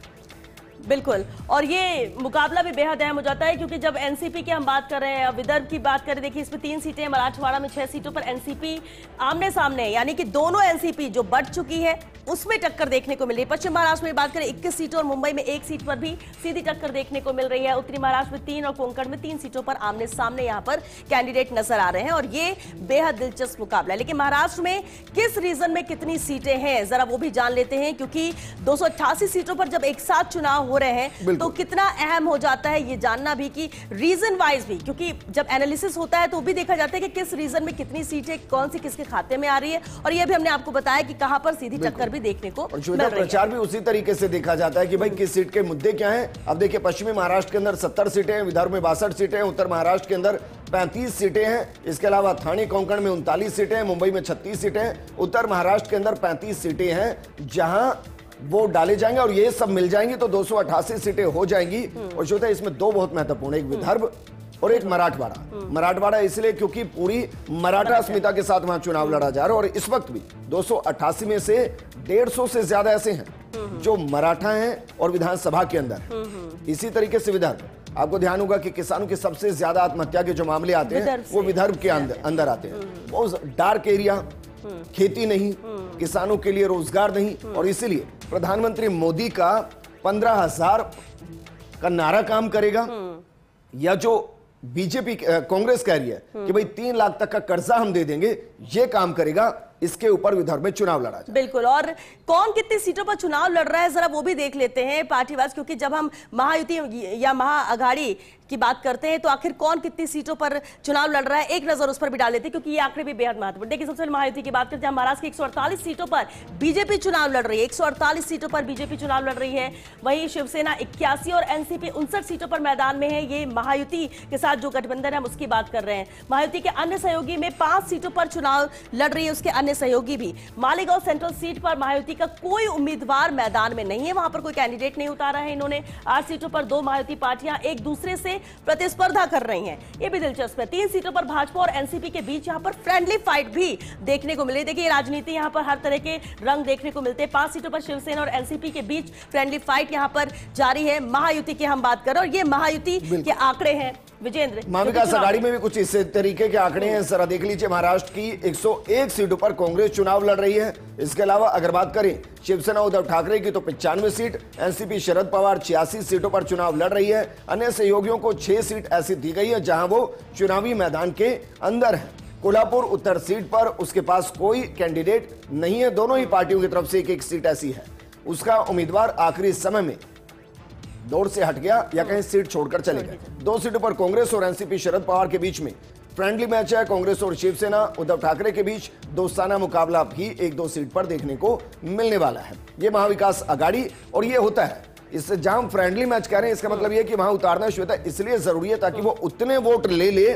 बिल्कुल, और ये मुकाबला भी बेहद अहम हो जाता है, क्योंकि जब एनसीपी की हम बात कर रहे हैं, विदर्भ की बात करें, देखिए इसमें 3 सीटें, मराठवाड़ा में 6 सीटों पर एनसीपी आमने सामने, यानी कि दोनों एनसीपी जो बढ़ चुकी है उसमें टक्कर देखने को मिल रही है। पश्चिम महाराष्ट्र में बात करें 21 सीटों और मुंबई में 1 सीट पर भी सीधी टक्कर देखने को मिल रही है। उत्तरी महाराष्ट्र में 3 और कोंकण में 3 सीटों पर आमने सामने यहाँ पर कैंडिडेट नजर आ रहे हैं और ये बेहद दिलचस्प मुकाबला है। लेकिन महाराष्ट्र में किस रीजन में कितनी सीटें हैं जरा वो भी जान लेते हैं, क्योंकि 288 सीटों पर जब एक साथ चुनाव हो रहे हैं तो कितना अहम हो जाता है ये जानना भी कि रीजन वाइज भी, क्योंकि जब एनालिसिस होता है तो भी देखा जाता है कि किस रीजन में कितनी सीटें कौन सी किसके खाते में आ रही है, और ये भी हमने आपको बताया कि कहां पर सीधी टक्कर भी देखने को मिल रही है। प्रचार भी उसी तरीके से देखा जाता है कि भाई किस सीट के मुद्दे क्या हैं। अब देखिए पश्चिमी महाराष्ट्र के अंदर 70 सीटें हैं, विदर्भ में 62 सीटें हैं, उत्तर महाराष्ट्र के अंदर 35 सीटें हैं। इसके अलावा थाने कोंकण में 39 सीटें हैं, मुंबई में 36 सीटें हैं, उत्तर महाराष्ट्र के अंदर 35 सीटें हैं जहां वोट डाले जाएंगे और ये सब मिल जाएंगी तो 288 सीटें हो जाएंगी। और जो है इसमें 2 बहुत महत्वपूर्ण, एक विदर्भ और एक मराठवाड़ा। मराठवाड़ा इसलिए क्योंकि पूरी मराठा अस्मिता के साथ वहां चुनाव लड़ा जा रहा है और इस वक्त भी 288 में से 150 से ज्यादा ऐसे हैं जो मराठा हैं और विधानसभा के अंदर। इसी तरीके से विदर्भ, आपको ध्यान होगा कि किसानों के सबसे ज्यादा आत्महत्या के जो मामले आते हैं वो विदर्भ के अंदर आते हैं। बहुत डार्क एरिया, खेती नहीं, किसानों के लिए रोजगार नहीं, और इसीलिए प्रधानमंत्री मोदी का 15,000 का नारा काम करेगा, या जो बीजेपी कांग्रेस कह रही है कि भाई 3 लाख तक का कर्जा हम दे देंगे, ये काम करेगा। इसके ऊपर विदर्भ में चुनाव लड़ा जाए। बिल्कुल, और कौन कितनी सीटों पर चुनाव लड़ रहा है जरा वो भी देख लेते हैं पार्टीवार, क्योंकि जब हम महायुति या महाअघाड़ी की बात करते हैं तो आखिर कौन कितनी सीटों पर चुनाव लड़ रहा है एक नजर उस पर भी डाल लेते हैं, क्योंकि ये आंकड़े भी बेहद महत्वपूर्ण। देखिए सबसे पहले महायुति की बात करते हैं, महाराष्ट्र की 148 सीटों पर बीजेपी चुनाव लड़ रही है, 148 सीटों पर बीजेपी चुनाव लड़ रही है। वहीं शिवसेना 81 और एनसीपी 59 सीटों पर मैदान में है। ये महायुति के साथ जो गठबंधन है हम उसकी बात कर रहे हैं। महायुति के अन्य सहयोगी में 5 सीटों पर चुनाव लड़ रही है, उसके अन्य सहयोगी भी। मालेगांव सेंट्रल सीट पर महायुति का कोई उम्मीदवार मैदान में नहीं है, वहां पर कोई कैंडिडेट नहीं उतारा है इन्होंने। 8 सीटों पर 2 महायुति पार्टियां एक दूसरे से प्रतिस्पर्धा कर रही हैं, ये भी दिलचस्प है। 3 सीटों पर भाजपा और एनसीपी के बीच यहां पर फ्रेंडली फाइट भी देखने को मिली। देखिए राजनीति यहां पर हर तरह के रंग देखने को मिलते हैं। 5 सीटों पर शिवसेना और एनसीपी के बीच फ्रेंडली फाइट यहां पर जारी है। महायुति की हम बात करें और ये महायुति के आंकड़े हैं विजेंद्र। महाविकास आघाड़ी में भी कुछ इस तरीके के आंकड़े हैं, जरा देख लीजिए। महाराष्ट्र की 101 सीटों पर कांग्रेस चुनाव लड़ रही है। इसके अलावा अगर बात करें शिवसेना उद्धव ठाकरे की तो 95 सीट, एनसीपी शरद पवार 86 सीटों पर चुनाव लड़ रही है। अन्य सहयोगियों को 6 सीट ऐसी दी गई है जहां वो चुनावी मैदान के अंदर है। कोल्हापुर उत्तर सीट पर उसके पास कोई कैंडिडेट नहीं है, दोनों ही पार्टियों की तरफ से एक सीट ऐसी है, उसका उम्मीदवार आखिरी समय में दौड़ से हट गया या कहीं सीट छोड़कर चले गए। 2 सीटों पर कांग्रेस और एनसीपी शरद पवार के बीच में फ्रेंडली मैच है। कांग्रेस और शिवसेना उद्धव ठाकरे के बीच दोस्ताना मुकाबला भी 1-2 सीट पर देखने को मिलने वाला है। यह महाविकास आघाड़ी और ये होता है, इससे जहां हम फ्रेंडली मैच कह रहे हैं इसका मतलब यह कि वहां उतारना श्वेता इसलिए जरूरी है ताकि वो उतने वोट ले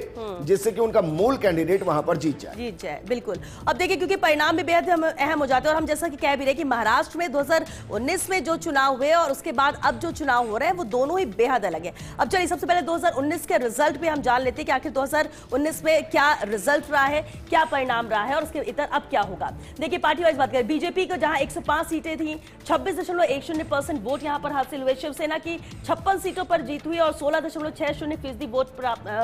जिससे कि उनका मूल कैंडिडेट वहां पर जीत जाए। बिल्कुल। अब देखिए क्योंकि परिणाम भी बेहद अहम हो जाते हैं और हम जैसा कि कह भी रहे कि महाराष्ट्र में 2019 में जो चुनाव हुए और उसके बाद अब जो चुनाव हो रहे हैं वो दोनों ही बेहद अलग है। अब चलिए सबसे पहले 2019 के रिजल्ट भी हम जान लेते हैं कि आखिर 2019 में क्या रिजल्ट रहा है, क्या परिणाम रहा है और उसके इतर अब क्या होगा। देखिए पार्टी वाइज बात करें, बीजेपी को जहां 105 सीटें थी, 26.10% वोट यहां पर हासिल हुए। शिवसेना की 56 सीटों पर जीत हुई और 16.60% वोट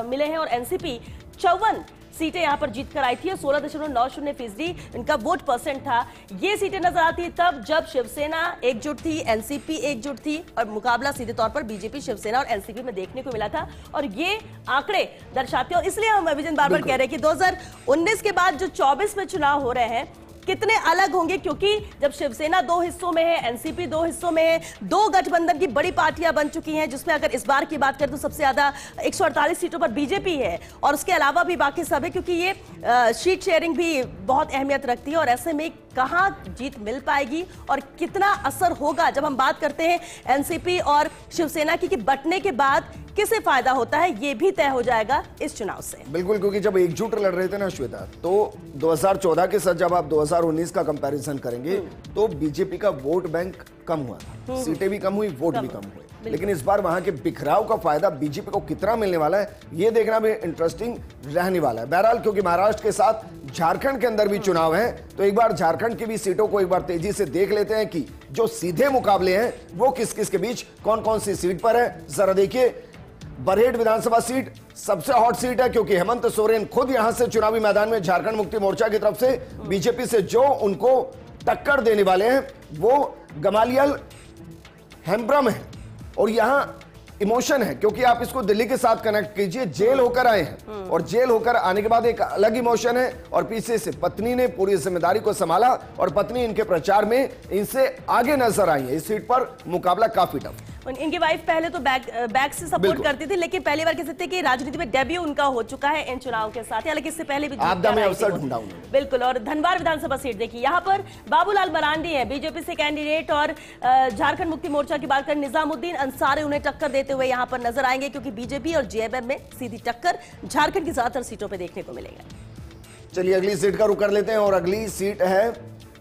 मिले हैं और एनसीपी 54 सीटें यहां पर जीत कर आई थी और 16.90% इनका वोट परसेंट था। ये सीटें नजर आती है तब जब शिवसेना एकजुट थी, एनसीपी एकजुट थी और मुकाबला सीधे तौर पर बीजेपी, शिवसेना और एनसीपी में देखने को मिला था और ये आंकड़े दर्शाते हैं। और इसलिए हम विजन बार-बार कह रहे हैं कि 2019 के बाद जो 24 में चुनाव हो रहे हैं कितने अलग होंगे, क्योंकि जब शिवसेना 2 हिस्सों में है, एनसीपी 2 हिस्सों में है, 2 गठबंधन की बड़ी पार्टियां बन चुकी हैं जिसमें अगर इस बार की बात करें तो सबसे ज्यादा 148 सीटों पर बीजेपी है और उसके अलावा भी बाकी सब है, क्योंकि ये सीट शेयरिंग भी बहुत अहमियत रखती है और ऐसे में कहां जीत मिल पाएगी और कितना असर होगा। जब हम बात करते हैं एनसीपी और शिवसेना की कि बंटने के बाद किसे फायदा होता है, ये भी तय हो जाएगा इस चुनाव से। बिल्कुल, क्योंकि जब एकजुट लड़ रहे थे ना श्वेता, तो 2014 के साथ जब आप 2019 का कंपैरिजन करेंगे तो बीजेपी का वोट बैंक कम हुआ था, सीटें भी कम हुई, वोट भी कम हुए। लेकिन इस बार वहां के बिखराव का फायदा बीजेपी को कितना मिलने वाला है ये देखना भी इंटरेस्टिंग रहने वाला है। बहरहाल क्योंकि महाराष्ट्र के साथ झारखंड के अंदर भी चुनाव है तो एक बार झारखंड की भी सीटों को एक बार तेजी से देख लेते हैं कि जो सीधे मुकाबले हैं वो किस किस के बीच कौन कौन सी सीट पर है। जरा देखिए, बरहेट विधानसभा सीट सबसे हॉट सीट है क्योंकि हेमंत सोरेन खुद यहां से चुनावी मैदान में झारखंड मुक्ति मोर्चा की तरफ से बीजेपी से जो उनको टक्कर देने वाले हैं वो गमालियल हेम्ब्रम है और यहां इमोशन है क्योंकि आप इसको दिल्ली के साथ कनेक्ट कीजिए, जेल होकर आए हैं और जेल होकर आने के बाद एक अलग इमोशन है और पीछे से पत्नी ने पूरी जिम्मेदारी को संभाला और पत्नी इनके प्रचार में इनसे आगे नजर आई है। इस सीट पर मुकाबला काफी टफ। इनकी वाइफ पहले तो बैक से सपोर्ट करती थी, लेकिन पहली बार कह सकते हैं कि राजनीति में डेब्यू उनका हो चुका है इन चुनाव के साथ, हालांकि इससे पहले भी आपदा में अवसर ढूंढा उन्होंने। बिल्कुल। और धनबाद विधानसभा सीट देखिए, यहाँ पर बाबूलाल मरांडी है बीजेपी से कैंडिडेट और झारखंड मुक्ति मोर्चा की बात करें निजामुद्दीन अंसारी उन्हें टक्कर देते हुए यहाँ पर नजर आएंगे क्योंकि बीजेपी और जेएमएम में सीधी टक्कर झारखंड की ज्यादातर सीटों पर देखने को मिलेगा। चलिए अगली सीट का रुख कर लेते हैं और अगली सीट है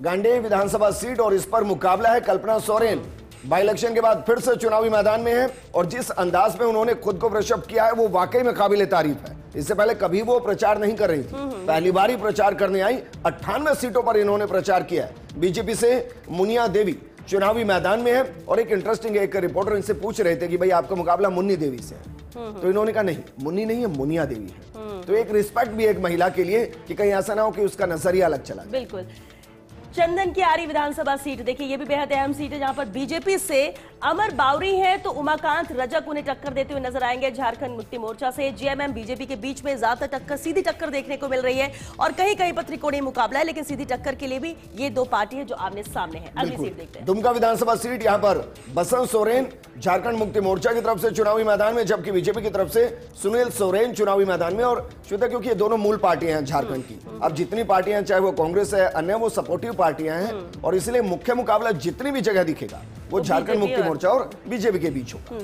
गांडेय विधानसभा सीट और इस पर मुकाबला है कल्पना सोरेन। बाई इलेक्शन के बाद फिर से चुनावी मैदान में है और जिस अंदाज में उन्होंने खुद को ब्रशअप किया है वो वाकई में काबिले तारीफ है। इससे पहले कभी वो प्रचार नहीं कर रही थी, पहली बार ही प्रचार करने आई। 98 सीटों पर इन्होंने प्रचार किया है। बीजेपी से मुनिया देवी चुनावी मैदान में है और एक इंटरेस्टिंग एक रिपोर्टर इनसे पूछ रहे थे कि भाई आपका मुकाबला मुन्नी देवी से है, तो इन्होंने कहा नहीं, मुन्नी नहीं है, मुनिया देवी है। तो एक रिस्पेक्ट भी एक महिला के लिए कि कहीं ऐसा ना हो कि उसका नजरिया अलग चला। बिल्कुल। चंदन की आरी विधानसभा सीट देखिए, ये भी बेहद अहम सीट है जहां पर बीजेपी से अमर बावरी है तो उमाकांत रजक उन्हें टक्कर देते हुए नजर आएंगे। झारखंड मुक्ति मोर्चा से जेएमएम बीजेपी के बीच में ज्यादा टक्कर, सीधी टक्कर देखने को मिल रही है और कहीं कहीं पर त्रिकोणीय मुकाबला है, लेकिन सीधी टक्कर के लिए भी ये 2 पार्टी है जो आमने सामने है। अगली सीट देखते हैं, दुमका विधानसभा सीट। यहाँ पर बसंत सोरेन झारखंड मुक्ति मोर्चा की तरफ से चुनावी मैदान में, जबकि बीजेपी की तरफ से सुनील सोरेन चुनावी मैदान में। और श्वेता क्योंकि ये दोनों मूल पार्टियां हैं झारखंड की, अब जितनी पार्टियां चाहे वो कांग्रेस है अन्य वो सपोर्टिव पार्टियां हैं और इसलिए मुख्य मुकाबला जितनी भी जगह दिखेगा वो झारखंड मुक्ति मोर्चा और बीजेपी के बीच होगा।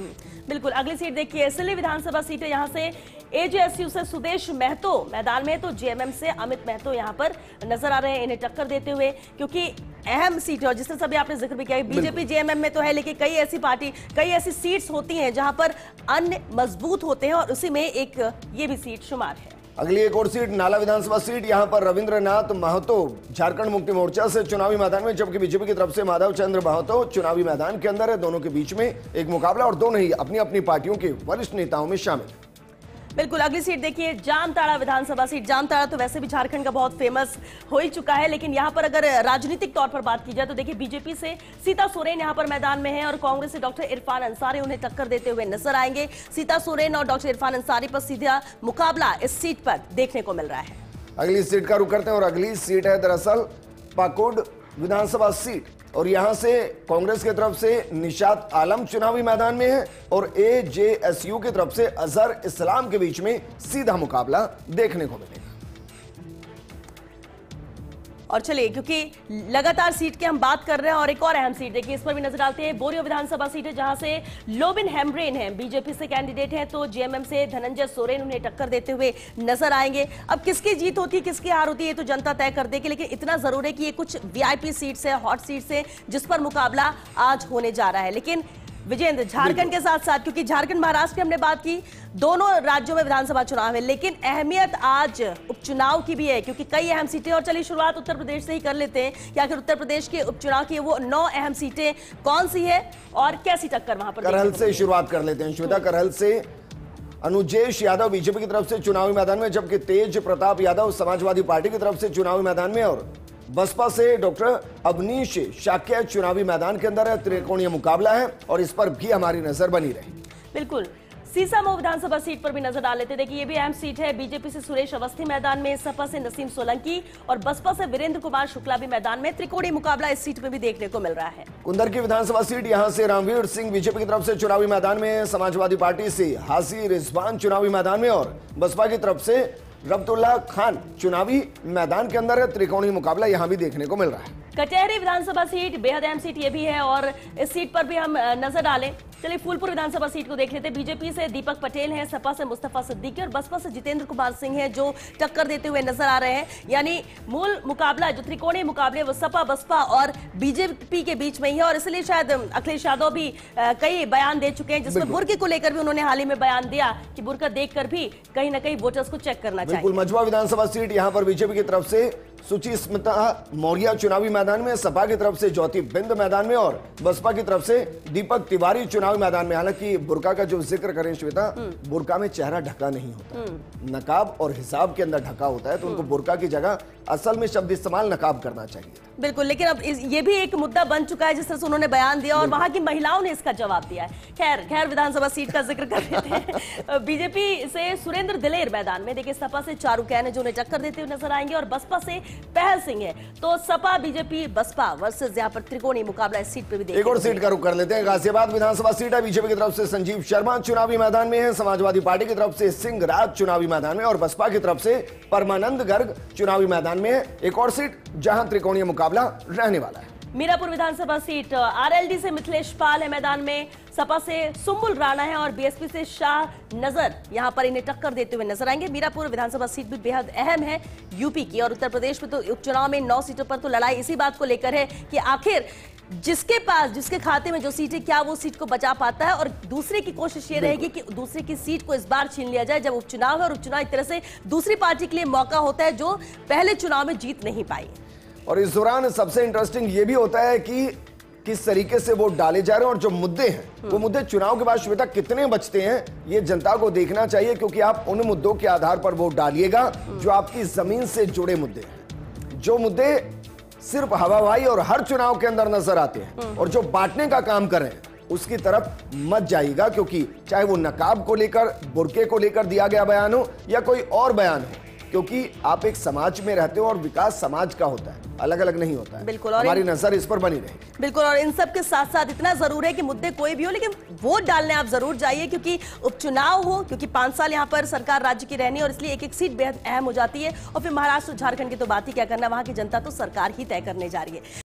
बिल्कुल। अगली सीट देखिए, इसलिए विधानसभा सीट है, यहाँ से एजेएसयू से सुदेश महतो मैदान में, तो जेएमएम से अमित महतो यहाँ पर नजर आ रहे हैं इन्हें टक्कर देते हुए, क्योंकि अहम सीट है और जिससे सभी आपने जिक्र भी किया, बीजेपी जेएमएम में तो है, लेकिन कई ऐसी सीट्स होती हैं जहां पर अन्य मजबूत होते हैं और उसी में एक ये भी सीट शुमार है। अगली एक और सीट नाला विधानसभा सीट, यहां पर रविंद्रनाथ महतो झारखंड मुक्ति मोर्चा से चुनावी मैदान में, जबकि बीजेपी की तरफ से माधव चंद्र महतो चुनावी मैदान के अंदर है। दोनों के बीच में एक मुकाबला और दोनों ही अपनी अपनी पार्टियों के वरिष्ठ नेताओं में शामिल। बिल्कुल। अगली सीट देखिए, जामताड़ा विधानसभा सीट। जामताड़ा तो वैसे भी झारखंड का बहुत फेमस हो ही चुका है, लेकिन यहां पर अगर राजनीतिक तौर पर बात की जाए तो देखिए, बीजेपी से सीता सोरेन यहां पर मैदान में है और कांग्रेस से डॉक्टर इरफान अंसारी उन्हें टक्कर देते हुए नजर आएंगे। सीता सोरेन और डॉक्टर इरफान अंसारी पर सीधा मुकाबला इस सीट पर देखने को मिल रहा है। अगली सीट का रुख करते हैं और अगली सीट है दरअसल पाकुड़ विधानसभा सीट, और यहां से कांग्रेस की तरफ से निशात आलम चुनावी मैदान में है और एजेएसयू की तरफ से अजहर इस्लाम के बीच में सीधा मुकाबला देखने को मिलेगा। और चलिए, क्योंकि लगातार सीट की हम बात कर रहे हैं और एक और अहम सीट देखिए, इस पर भी नजर डालते हैं। बोरियो विधानसभा सीट है, जहां से लोबिन हेम्ब्रेन है, बीजेपी से कैंडिडेट है, तो जेएमएम से धनंजय सोरेन उन्हें टक्कर देते हुए नजर आएंगे। अब किसकी जीत होती है, किसकी हार होती है, तो जनता तय कर देगी, लेकिन इतना जरूर है कि ये कुछ वीआईपी सीट्स है, हॉट सीट्स है, जिस पर मुकाबला आज होने जा रहा है। लेकिन विजेंद्र, झारखंड के साथ साथ, क्योंकि झारखंड महाराष्ट्र की हमने बात की, दोनों राज्यों में विधानसभा चुनाव है, लेकिन अहमियत आज उपचुनाव की भी है, क्योंकि कई अहम सीटें। और चलिए शुरुआत उत्तर प्रदेश से ही कर लेते हैं कि आखिर उत्तर प्रदेश के उपचुनाव की वो 9 अहम सीटें कौन सी है और कैसी टक्कर वहां पर। करहल से शुरुआत कर लेते हैं। श्वेता, करहल से अनुजेश यादव बीजेपी की तरफ से चुनावी मैदान में, जबकि तेज प्रताप यादव समाजवादी पार्टी की तरफ से चुनावी मैदान में, और बसपा से डॉक्टर अवनीश शाक्य चुनावी मैदान के अंदर है। त्रिकोणीय मुकाबला है और इस पर भी हमारी नजर बनी रहेगी। बिल्कुल। सीसामऊ विधानसभा सीट पर भी नजर डाल लेते। देखिए, ये भी अहम सीट है। बीजेपी से सुरेश अवस्थी मैदान में, सपा से नसीम सोलंकी और बसपा से वीरेंद्र कुमार शुक्ला भी मैदान में। त्रिकोणीय मुकाबला इस सीट में भी देखने को मिल रहा है। कुंदर की विधानसभा सीट, यहां से रामवीर सिंह बीजेपी की तरफ से चुनावी मैदान में, समाजवादी पार्टी से हाजी रिजवान चुनावी मैदान में और बसपा की तरफ से रब्तुल्ला खान चुनावी मैदान के अंदर है। त्रिकोणीय मुकाबला यहां भी देखने को मिल रहा है। कचहरी विधानसभा सीट बेहद अहम सीट ये भी है और इस सीट पर भी हम नजर डालें। चलिए फूलपुर विधानसभा सीट को देख लेते हैं। बीजेपी से दीपक पटेल हैं, सपा से मुस्तफा सिद्दीकी और बसपा से जितेंद्र कुमार सिंह हैं जो टक्कर देते हुए नजर आ रहे हैं। यानी मूल मुकाबला जो त्रिकोणीय मुकाबले वो सपा बसपा और बीजेपी के बीच में ही है और इसलिए शायद अखिलेश यादव भी कई बयान दे चुके हैं, जिसमें बुर्के को लेकर भी उन्होंने हाल ही में बयान दिया कि बुर्का देखकर भी कहीं ना कहीं वोटर्स को चेक करना चाहिए। बिल्कुल। मझवा विधानसभा सीट, यहां पर बीजेपी की तरफ से सुचिस्मिता मौर्य चुनावी मैदान में, सपा की तरफ से ज्योति बिंद मैदान में और बसपा की तरफ से दीपक तिवारी चुनावी मैदान में। हालांकि बुर्का का जो जिक्र करें श्वेता, बुर्का में चेहरा ढका नहीं होता, नकाब और हिसाब के अंदर ढका होता है, तो उनको बुर्का की जगह असल में शब्द इस्तेमाल नकाब करना चाहिए। बिल्कुल, लेकिन अब ये भी एक मुद्दा बन चुका है जिस तरह से उन्होंने बयान दिया और वहां की महिलाओं ने इसका जवाब दिया है। खैर विधानसभा सीट का जिक्र कर लेते हैं। बीजेपी से सुरेंद्र दिलेर मैदान में, देखिए सपा से चारू कैन है जो उन्हें टक्कर देते हुए नजर आएंगे और बसपा से पहल सिंह है। तो सपा बीजेपी बसपा वर्सेस यहाँ पर त्रिकोणीय मुकाबला इस सीट पे भी एक और सीट का रुख कर लेते हैं। गाजियाबाद विधानसभा सीट है, बीजेपी की तरफ से संजीव शर्मा चुनावी मैदान में है, समाजवादी पार्टी की तरफ से सिंह राज चुनावी मैदान में और बसपा की तरफ से परमानंद गर्ग चुनावी मैदान में है। एक और सीट जहां त्रिकोणीय मुकाबला रहने वाला है। मीरापुर विधानसभा सीट, आरएलडी से मिथिलेश पाल है मैदान में, सपा से सुम्बुल राणा है और बीएसपी से शाह नजर यहां पर इन्हें टक्कर देते हुए नजर आएंगे। मीरापुर विधानसभा सीट भी बेहद अहम है यूपी की और उत्तर प्रदेश में तो उपचुनाव में 9 सीटों पर तो लड़ाई इसी बात को लेकर है कि आखिर जिसके खाते में जो सीट है क्या वो सीट को बचा पाता है और दूसरे की कोशिश ये रहेगी कि दूसरे की सीट को इस बार छीन लिया जाए जब उपचुनाव है और उपचुनाव एक तरह से दूसरी पार्टी के लिए मौका होता है जो पहले चुनाव में जीत नहीं पाई। और इस दौरान सबसे इंटरेस्टिंग ये भी होता है कि किस तरीके से वोट डाले जा रहे हैं और जो मुद्दे हैं वो मुद्दे चुनाव के बाद श्वेता कितने बचते हैं ये जनता को देखना चाहिए, क्योंकि आप उन मुद्दों के आधार पर वोट डालिएगा जो आपकी जमीन से जुड़े मुद्दे हैं। जो मुद्दे सिर्फ हवाबाजी और हर चुनाव के अंदर नजर आते हैं और जो बांटने का काम कर रहे हैं उसकी तरफ मत जाइएगा, क्योंकि चाहे वो नकाब को लेकर बुर्के को लेकर दिया गया बयान हो या कोई और बयान हो, क्योंकि आप एक समाज में रहते हो और विकास समाज का होता है, अलग अलग नहीं होता है। बिल्कुल, और हमारी नजर इस पर बनी रहेगी। बिल्कुल, और इन सब के साथ साथ इतना जरूर है कि मुद्दे कोई भी हो लेकिन वोट डालने आप जरूर जाइए, क्योंकि उपचुनाव हो, क्योंकि 5 साल यहाँ पर सरकार राज्य की रहनी और इसलिए एक एक सीट बेहद अहम हो जाती है और फिर महाराष्ट्र झारखंड की तो बात ही क्या करना, वहां की जनता तो सरकार ही तय करने जा रही है।